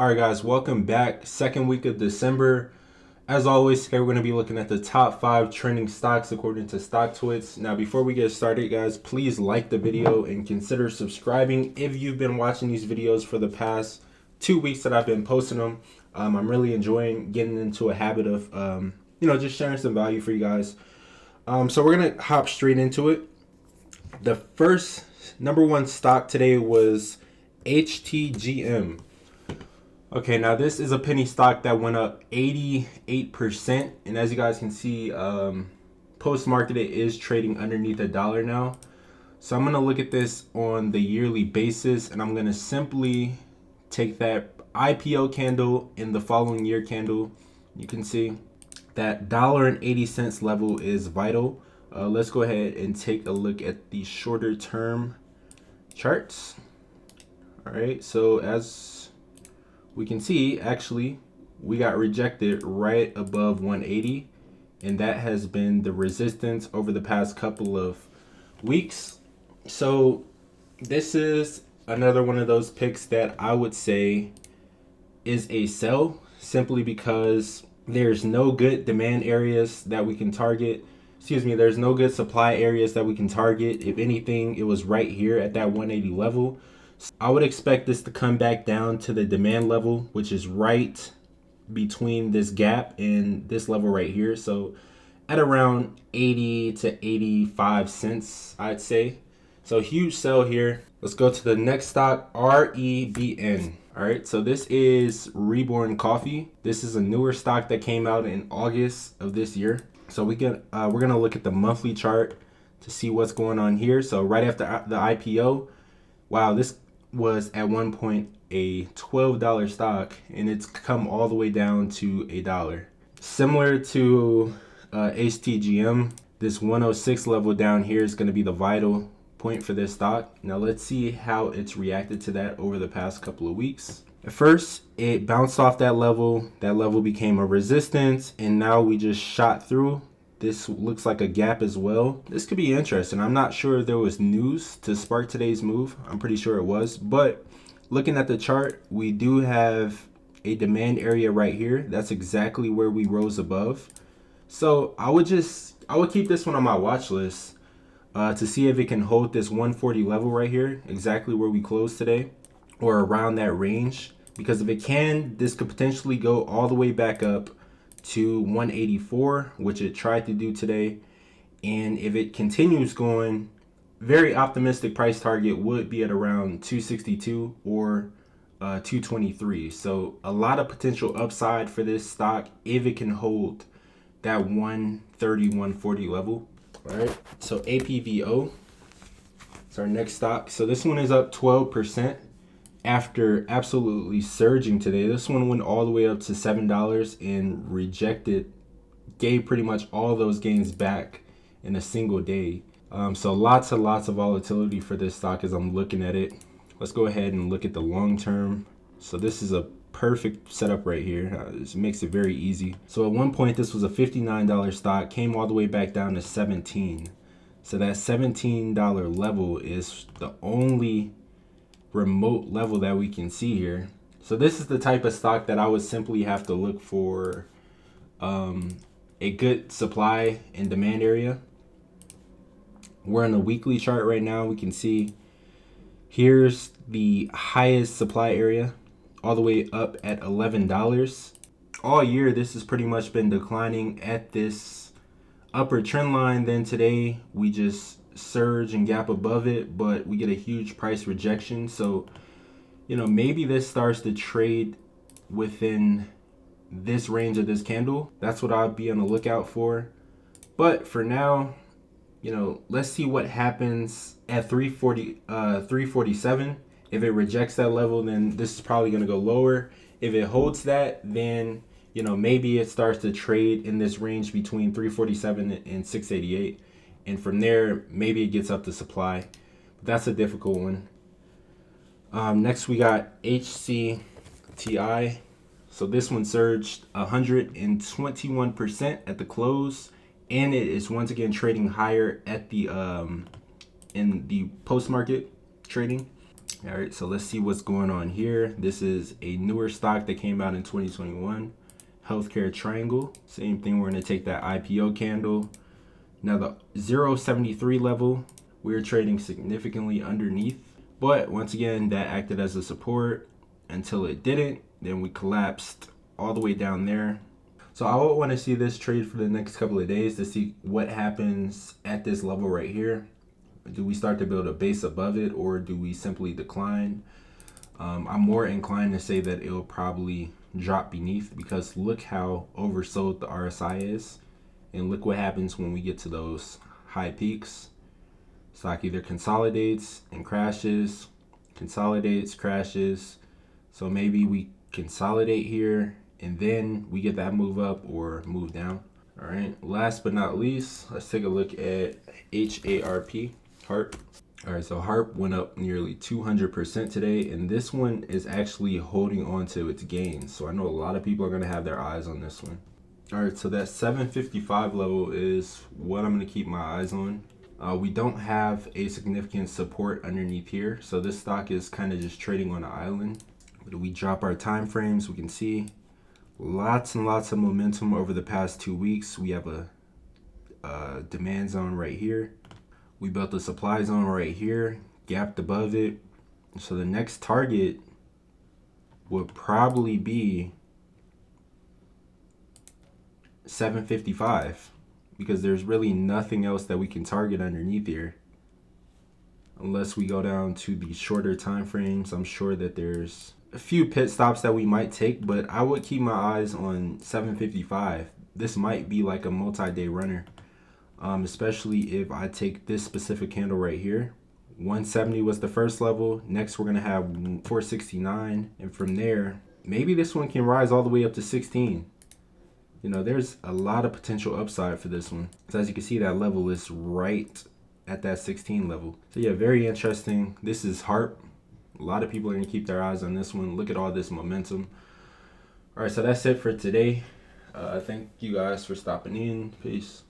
All right, guys, welcome back. Second week of December. As always, today we're going to be looking at the top 5 trending stocks according to StockTwits. Now, before we get started, guys, please like the video and consider subscribing if you've been watching these videos for the past 2 weeks that I've been posting them. I'm really enjoying getting into a habit of, just sharing some value for you guys. So we're going to hop straight into it. The first number one stock today was HTGM. Okay, now this is a penny stock that went up 88%, and as you guys can see, post-market it is trading underneath $1 now. So I'm gonna look at this on the yearly basis, and I'm gonna simply take that IPO candle and the following year candle. You can see that $1.80 level is vital. Let's go ahead and take a look at the shorter term charts. All right, so as we can see, actually, we got rejected right above 180, and that has been the resistance over the past couple of weeks. So this is another one of those picks that I would say is a sell, simply because there's no good demand areas that we can target. There's no good supply areas that we can target. If anything, it was right here at that 180 level. I would expect this to come back down to the demand level, which is right between this gap and this level right here. So at around 80 to 85 cents, I'd say. So huge sell here. Let's go to the next stock, REBN. All right, so this is Reborn Coffee. This is a newer stock that came out in August of this year. So we're gonna look at the monthly chart to see what's going on here. So right after the IPO, wow, this was at one point a $12 stock, and it's come all the way down to $1. Similar to HTGM, this 106 level down here is going to be the vital point for this stock. Now let's see how it's reacted to that over the past couple of weeks. At first, it bounced off that level. That level became a resistance, and now we just shot through. This looks like a gap as well. This could be interesting. I'm not sure if there was news to spark today's move. I'm pretty sure it was. But looking at the chart, we do have a demand area right here. That's exactly where we rose above. So I would keep this one on my watch list to see if it can hold this 140 level right here, exactly where we closed today, or around that range. Because if it can, this could potentially go all the way back up to 184, which it tried to do today. And if it continues going, very optimistic price target would be at around 262 or 223. So a lot of potential upside for this stock if it can hold that 130, 140 level. All right, so APVO, it's our next stock. So this one is up 12% after absolutely surging today. This one went all the way up to $7 and rejected, gave pretty much all those gains back in a single day. So lots and lots of volatility for this stock as I'm looking at it. Let's go ahead and look at the long term. So this is a perfect setup right here. This makes it very easy. So at one point this was a $59 stock, came all the way back down to $17. So that $17 level is the only remote level that we can see here. So this is the type of stock that I would simply have to look for a good supply and demand area. We're in a weekly chart right now. We can see here's the highest supply area all the way up at $11. All year this has pretty much been declining at this upper trend line. Then today we just surge and gap above it, but we get a huge price rejection. So maybe this starts to trade within this range of this candle. That's what I'll be on the lookout for. But for now, let's see what happens at 347. If it rejects that level, then this is probably going to go lower. If it holds that, then maybe it starts to trade in this range between 347 and 688. And from there, maybe it gets up to supply. But that's a difficult one. Next, we got HCTI. So this one surged 121% at the close, and it is once again trading higher at the in the post-market trading. All right, so let's see what's going on here. This is a newer stock that came out in 2021. Healthcare Triangle. Same thing, we're going to take that IPO candle. Now the 0.73 level, we're trading significantly underneath. But once again, that acted as a support until it didn't. Then we collapsed all the way down there. So I would want to see this trade for the next couple of days to see what happens at this level right here. Do we start to build a base above it, or do we simply decline? I'm more inclined to say that it'll probably drop beneath, because look how oversold the RSI is, and look what happens when we get to those high peaks. Stock either consolidates and crashes, consolidates, crashes. So maybe we consolidate here and then we get that move up or move down. All right, last but not least, let's take a look at HARP. HARP. All right, so HARP went up nearly 200% today, and this one is actually holding on to its gains. So I know a lot of people are going to have their eyes on this one. All right, so that 755 level is what I'm going to keep my eyes on. We don't have a significant support underneath here, so this stock is kind of just trading on an island. But we drop our time frames, we can see lots and lots of momentum over the past 2 weeks. We have a demand zone right here. We built a supply zone right here, gapped above it. So the next target would probably be 755, because there's really nothing else that we can target underneath here. Unless we go down to the shorter time frames, I'm sure that there's a few pit stops that we might take, but I would keep my eyes on 755. This might be like a multi-day runner. Especially if I take this specific candle right here. 170 was the first level. Next, we're going to have 469. And from there, maybe this one can rise all the way up to 16. You know, there's a lot of potential upside for this one. So as you can see, that level is right at that 16 level. So yeah, very interesting. This is HARP. A lot of people are going to keep their eyes on this one. Look at all this momentum. All right, so that's it for today. Thank you guys for stopping in. Peace.